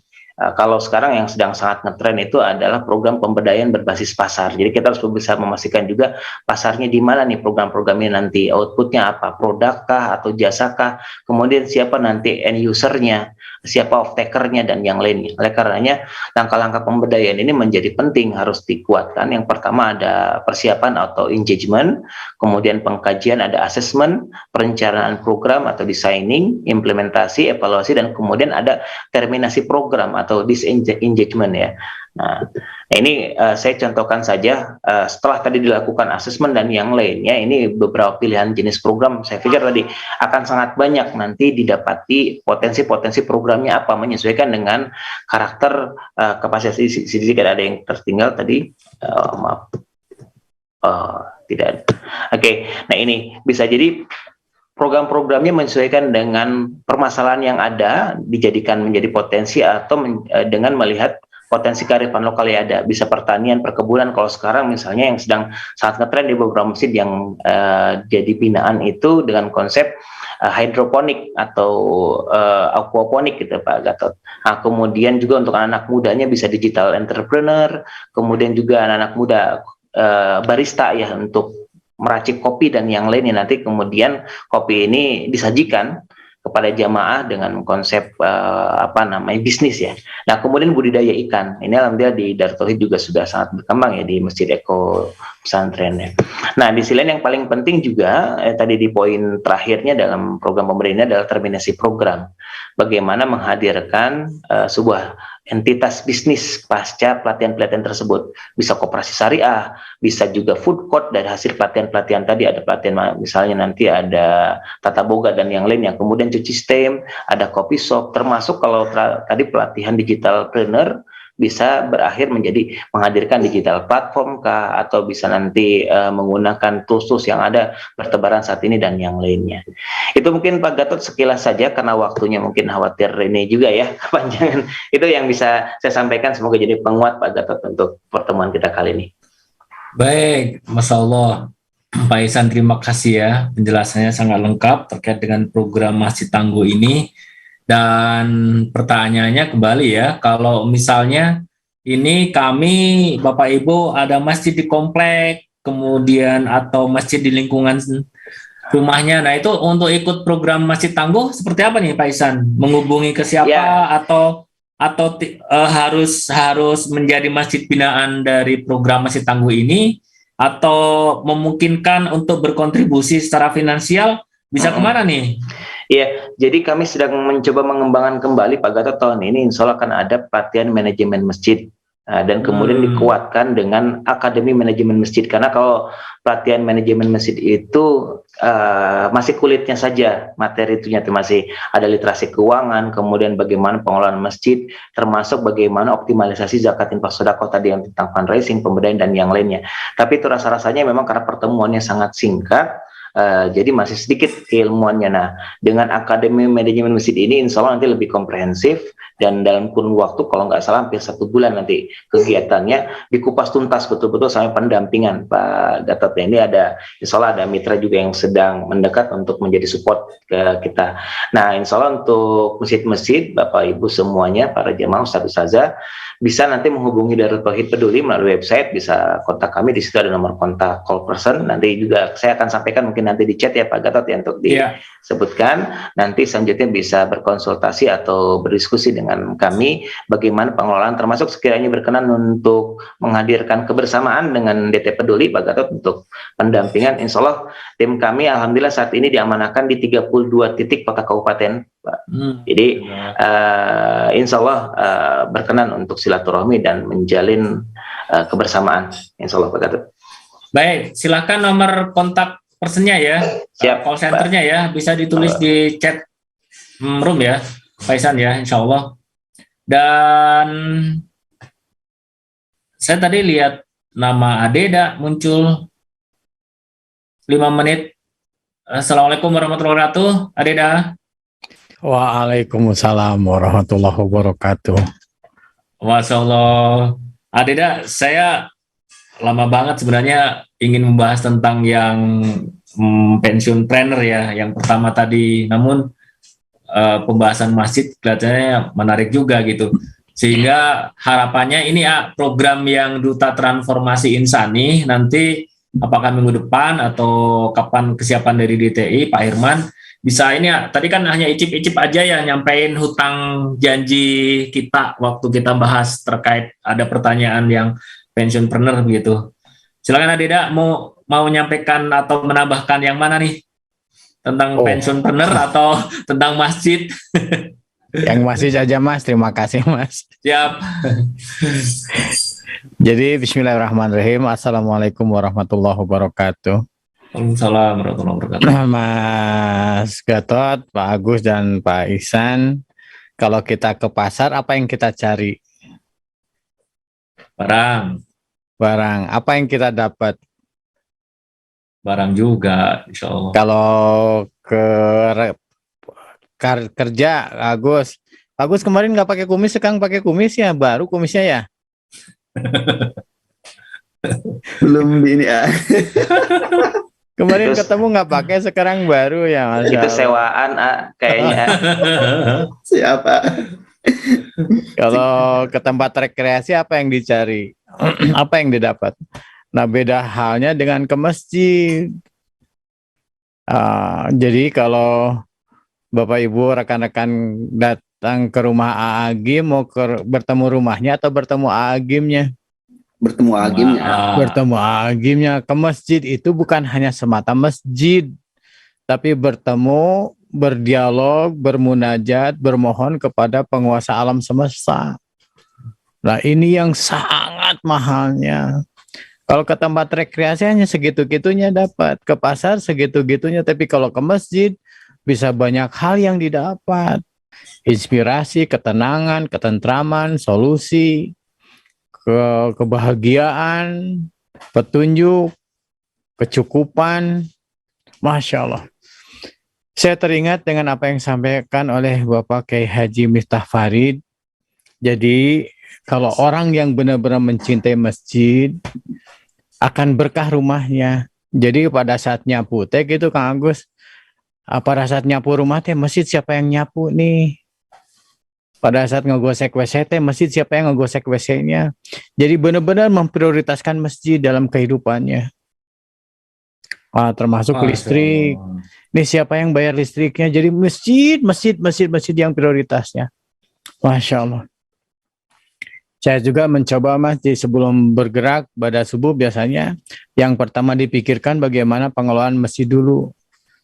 Kalau sekarang yang sedang sangat ngetren itu adalah program pemberdayaan berbasis pasar. Jadi kita harus bisa memastikan juga pasarnya di mana nih program-program ini nanti, outputnya apa, produk kah atau jasa kah, kemudian siapa nanti end usernya, siapa off-takernya dan yang lainnya. Oleh karenanya langkah-langkah pemberdayaan ini menjadi penting, harus dikuatkan. Yang pertama ada persiapan atau engagement, kemudian pengkajian, ada assessment, perencanaan program atau designing, implementasi, evaluasi, dan kemudian ada terminasi program atau disengagement ya. Nah, ini saya contohkan saja setelah tadi dilakukan asesmen dan yang lainnya, ini beberapa pilihan jenis program. Saya pikir tadi akan sangat banyak nanti didapati potensi-potensi programnya apa, menyesuaikan dengan karakter kapasitas. Sedikit ada yang tertinggal tadi, maaf, tidak ada. Oke, nah ini bisa jadi program-programnya menyesuaikan dengan permasalahan yang ada, dijadikan menjadi potensi atau dengan melihat potensi kearifan lokal yang ada, bisa pertanian, perkebunan. Kalau sekarang misalnya yang sedang sangat ngetren di beberapa masjid yang jadi binaan itu dengan konsep hidroponik atau aquaponik gitu Pak Gatot. Nah, kemudian juga untuk anak mudanya bisa digital entrepreneur, kemudian juga anak-anak muda barista ya untuk meracik kopi dan yang lainnya. Nanti kemudian kopi ini disajikan kepada jamaah dengan konsep bisnis ya. Nah, kemudian budidaya ikan. Ini alhamdulillah di Darut Tauhid juga sudah sangat berkembang ya di Masjid Eko Pesantren ya. Nah, di sisi lain yang paling penting juga tadi di poin terakhirnya dalam program pemerintah adalah terminasi program. Bagaimana menghadirkan sebuah entitas bisnis pasca pelatihan-pelatihan tersebut. Bisa koperasi syariah, bisa juga food court dari hasil pelatihan-pelatihan tadi. Ada pelatihan misalnya nanti ada tata boga dan yang lainnya. Kemudian cuci stem, ada coffee shop, termasuk kalau tadi pelatihan digitalpreneur bisa berakhir menjadi menghadirkan digital platform kah, atau bisa nanti menggunakan tools yang ada bertebaran saat ini dan yang lainnya. Itu mungkin Pak Gatot sekilas saja karena waktunya mungkin khawatir ini juga ya kepanjangan. Itu yang bisa saya sampaikan, semoga jadi penguat Pak Gatot untuk pertemuan kita kali ini. Baik, Masya Allah. Pak Ihsan, terima kasih ya, penjelasannya sangat lengkap terkait dengan program Masjid Tangguh ini. Dan pertanyaannya kembali ya, kalau misalnya ini kami Bapak Ibu ada masjid di komplek, kemudian atau masjid di lingkungan rumahnya, nah itu untuk ikut program Masjid Tangguh seperti apa nih Pak Ihsan? Menghubungi ke siapa ya, atau harus menjadi masjid binaan dari program Masjid Tangguh ini, atau memungkinkan untuk berkontribusi secara finansial, bisa kemana nih? Iya, jadi kami sedang mencoba mengembangkan kembali Pak Gatot tahun ini. Insya Allah akan ada pelatihan manajemen masjid dan kemudian dikuatkan dengan akademi manajemen masjid. Karena kalau pelatihan manajemen masjid itu masih kulitnya saja, materi itunya masih ada literasi keuangan, kemudian bagaimana pengelolaan masjid, termasuk bagaimana optimalisasi zakat infak sedekah tadi yang tentang fundraising, pemberdayaan dan yang lainnya. Tapi itu rasa-rasanya memang karena pertemuannya sangat singkat. Jadi masih sedikit keilmuannya. Nah, dengan akademi manajemen masjid ini insya Allah nanti lebih komprehensif, dan dalam kurun waktu kalau nggak salah hampir 1 bulan nanti kegiatannya dikupas tuntas betul-betul sampai pendampingan Pak Gatot. Ini ada, insya Allah ada mitra juga yang sedang mendekat untuk menjadi support ke kita. Nah, insya Allah untuk masjid-masjid Bapak Ibu semuanya, para jemaah ustaz-ustazah, bisa nanti menghubungi Darut Tauhid Peduli melalui website, bisa kontak kami, di situ ada nomor kontak call person. Nanti juga saya akan sampaikan mungkin nanti di chat ya Pak Gatot ya untuk disebutkan. Nanti selanjutnya bisa berkonsultasi atau berdiskusi dengan kami bagaimana pengelolaan, termasuk sekiranya berkenan untuk menghadirkan kebersamaan dengan DT Peduli Pak Gatot untuk pendampingan. Insya Allah tim kami alhamdulillah saat ini diamanahkan di 32 titik kota kabupaten Pak. Jadi insya Allah berkenan untuk silaturahmi dan menjalin kebersamaan, insya Allah Pak Gatot. Baik, silakan nomor kontak personnya ya. Siap, call centernya ya, bisa ditulis di chat room ya Pak Ihsan ya, insya Allah. Dan saya tadi lihat nama Adeda muncul 5 menit. Assalamualaikum warahmatullahi wabarakatuh, Adeda. Waalaikumsalam warahmatullahi wabarakatuh. Masya Allah. Adeda, saya lama banget sebenarnya ingin membahas tentang yang pensiun trainer ya, yang pertama tadi. Namun pembahasan masjid kelihatannya menarik juga gitu. Sehingga harapannya ini program yang Duta Transformasi Insani nanti apakah minggu depan atau kapan kesiapan dari DTI Pak Herman bisa ini ya, tadi kan hanya icip-icip aja ya nyampein hutang janji kita waktu kita bahas terkait ada pertanyaan yang pensionpreneur begitu. Silakan Adida mau menyampaikan atau menambahkan yang mana nih? Tentang pensionpreneur atau tentang masjid? Yang masih saja Mas, terima kasih Mas. Siap. Jadi bismillahirrahmanirrahim. Assalamualaikum warahmatullahi wabarakatuh. Waalaikumsalam warahmatullahi wabarakatuh. Mas Gatot, Pak Agus dan Pak Ihsan, kalau kita ke pasar apa yang kita cari? Barang. Apa yang kita dapat? Barang juga, insya Allah. Kalau kerja, Agus kemarin nggak pakai kumis, sekarang pakai kumis ya, baru kumisnya ya. Belum di ini ya. Kemarin ketemu nggak pakai, sekarang baru ya Mas. Itu sewaan kayaknya. Siapa? Kalau ke tempat rekreasi apa yang dicari? Apa yang didapat? Nah, beda halnya dengan ke masjid. Jadi kalau Bapak Ibu rekan-rekan datang ke rumah Aagim, mau bertemu rumahnya atau bertemu Aagimnya? Bertemu Agimnya. Bertemu Aagimnya. Ke masjid itu bukan hanya semata masjid, tapi bertemu, berdialog, bermunajat, bermohon kepada penguasa alam semesta. Nah, ini yang sangat mahalnya. Kalau ke tempat rekreasi hanya segitu-gitunya dapat, ke pasar segitu-gitunya, tapi kalau ke masjid bisa banyak hal yang didapat. Inspirasi, ketenangan, ketentraman, solusi, kebahagiaan, petunjuk, kecukupan. Masya Allah. Saya teringat dengan apa yang disampaikan oleh Bapak Kiai Haji Miftah Farid. Jadi kalau orang yang benar-benar mencintai masjid, akan berkah rumahnya. Jadi pada saat nyapu teh gitu Kang Agus, pada saat nyapu rumah teh masjid siapa yang nyapu nih? Pada saat ngegosek WC teh masjid siapa yang ngegosek WC-nya? Jadi benar-benar memprioritaskan masjid dalam kehidupannya. Termasuk listrik. Nih siapa yang bayar listriknya? Jadi masjid yang prioritasnya. Masya Allah. Saya juga mencoba Mas, sebelum bergerak pada subuh biasanya yang pertama dipikirkan bagaimana pengelolaan masjid dulu.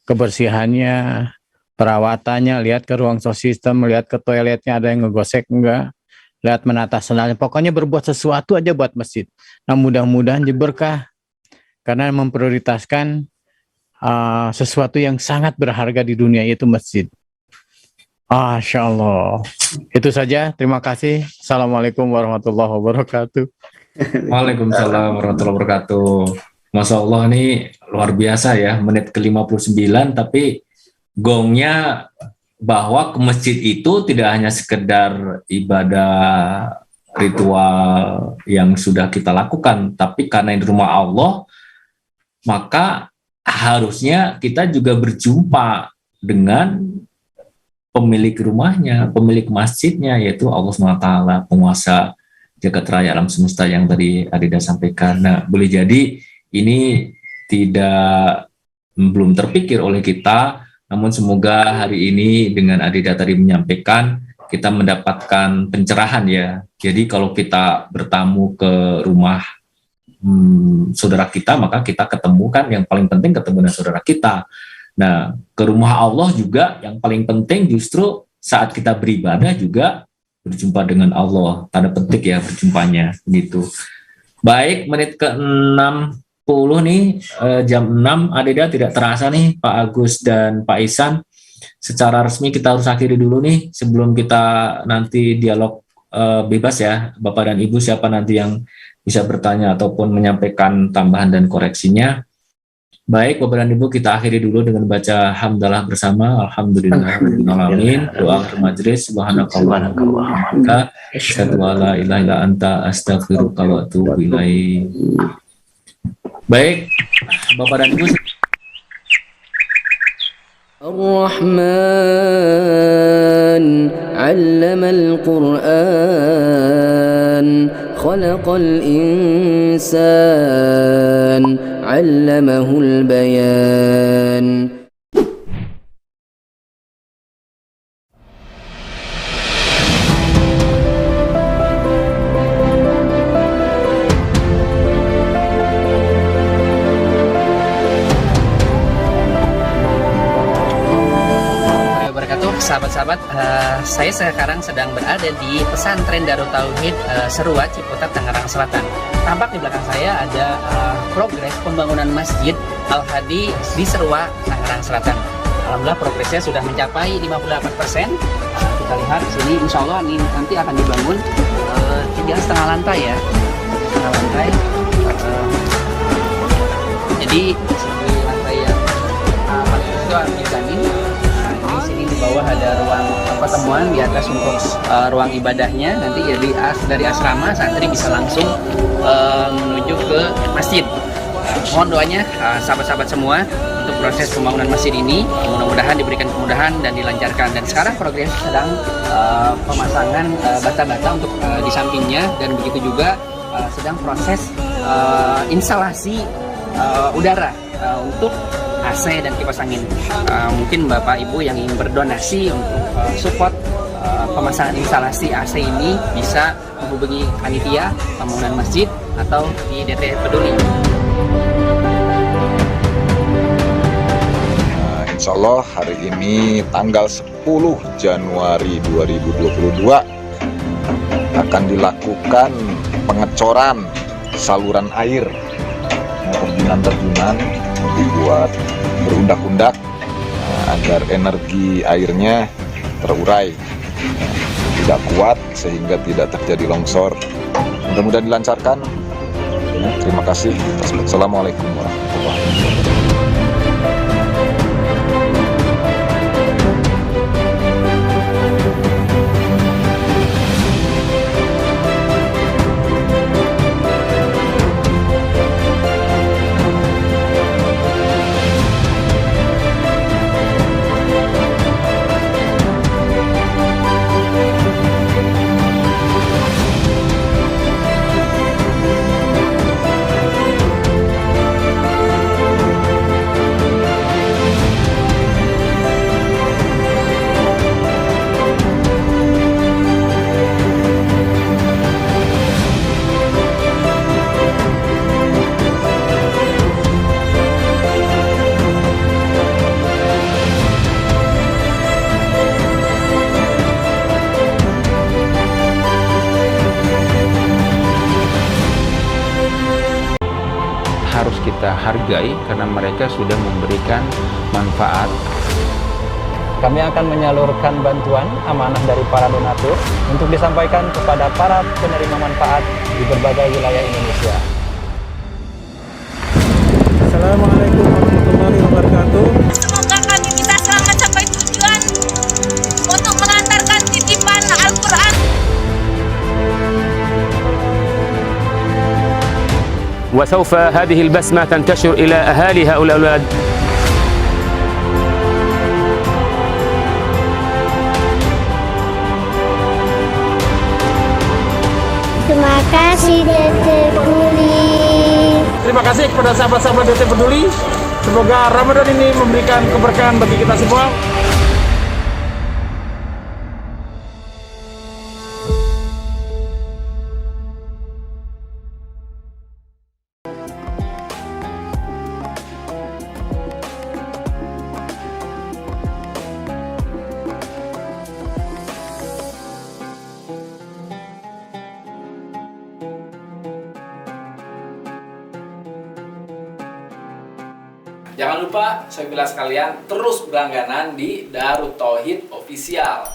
Kebersihannya, perawatannya, lihat ke ruang sosistem, lihat ke toiletnya ada yang ngegosek enggak, lihat menata sendalnya. Pokoknya berbuat sesuatu aja buat masjid. Nah mudah-mudahan berkah karena memprioritaskan sesuatu yang sangat berharga di dunia yaitu masjid. Masya Allah. Itu saja. Terima kasih. Assalamualaikum warahmatullahi wabarakatuh. Waalaikumsalam warahmatullahi wabarakatuh. Masya Allah ini luar biasa ya. Menit ke-59 tapi gongnya bahwa ke masjid itu tidak hanya sekedar ibadah ritual yang sudah kita lakukan, tapi karena ini rumah Allah, maka harusnya kita juga berjumpa dengan pemilik rumahnya, pemilik masjidnya, yaitu Allah SWT, penguasa jagat raya alam semesta yang tadi Adida sampaikan. Nah, boleh jadi ini belum terpikir oleh kita, namun semoga hari ini dengan Adida tadi menyampaikan, kita mendapatkan pencerahan ya. Jadi kalau kita bertamu ke rumah saudara kita, maka kita ketemu kan yang paling penting ketemu dengan saudara kita. Nah, ke rumah Allah juga yang paling penting justru saat kita beribadah juga berjumpa dengan Allah. Tanda petik ya berjumpanya gitu. Baik, menit ke-60 nih, jam 6, Adida tidak terasa nih Pak Agus dan Pak Ihsan. Secara resmi kita harus akhiri dulu nih sebelum kita nanti dialog bebas ya, Bapak dan Ibu siapa nanti yang bisa bertanya ataupun menyampaikan tambahan dan koreksinya. Baik, Bapak dan Ibu, kita akhiri dulu dengan baca hamdalah bersama. Alhamdulillahirrahmanirrahim. Doa akhir majelis. Subhanakallahumma asyhadu an la ilaha illa anta astaghfiruka wa atubu ilaik. Baik, Bapak dan Ibu. Ar-Rahman 'allamal Qur'an khalaqal insan 'allamahu al-bayan. Sahabat-sahabat, saya sekarang sedang berada di pesantren Darut Tauhid Serua, Ciputat, Tangerang Selatan. Tampak di belakang saya ada progres pembangunan Masjid Al-Hadi di Serua, Tangerang Selatan. Alhamdulillah progresnya sudah mencapai 58%. Kita lihat di sini, insya Allah ini nanti akan dibangun 3,5 lantai ya, 3,5 lantai. Jadi di lantai yang paling besar mezanin. Di sini di bawah ada ruang pertemuan, di atas untuk ruang ibadahnya. Nanti ya dari asrama santri bisa langsung menuju ke masjid. Mohon doanya sahabat-sahabat semua untuk proses pembangunan masjid ini, mudah-mudahan diberikan kemudahan dan dilancarkan. Dan sekarang progres sedang pemasangan bata-bata untuk di sampingnya, dan begitu juga sedang proses instalasi udara untuk AC dan kipas angin. Mungkin Bapak Ibu yang ingin berdonasi untuk support pemasangan instalasi AC ini bisa menghubungi panitia pembangunan masjid atau di DT Peduli. Insya Allah hari ini tanggal 10 Januari 2022 akan dilakukan pengecoran saluran air. Terjunan dibuat berundak-undak agar energi airnya terurai, tidak kuat sehingga tidak terjadi longsor. Mudah-mudahan dilancarkan. Terima kasih. Assalamualaikum warahmatullahi wabarakatuh. Harus kita hargai karena mereka sudah memberikan manfaat. Kami akan menyalurkan bantuan amanah dari para donatur untuk disampaikan kepada para penerima manfaat di berbagai wilayah Indonesia. Assalamualaikum warahmatullahi wabarakatuh. Semoga kami bisa selamat sampai tujuan untuk mengantarkan titipan Al-Quran. وسوف هذه البسمة تنتشر إلى أهالي هؤلاء الأولاد. Terima kasih DT Peduli. Terima kasih kepada sahabat-sahabat DT Peduli. Semoga Ramadan ini memberikan keberkahan bagi kita semua. Jangan lupa, saya bilang sekalian, terus berlangganan di Darut Tauhid Official.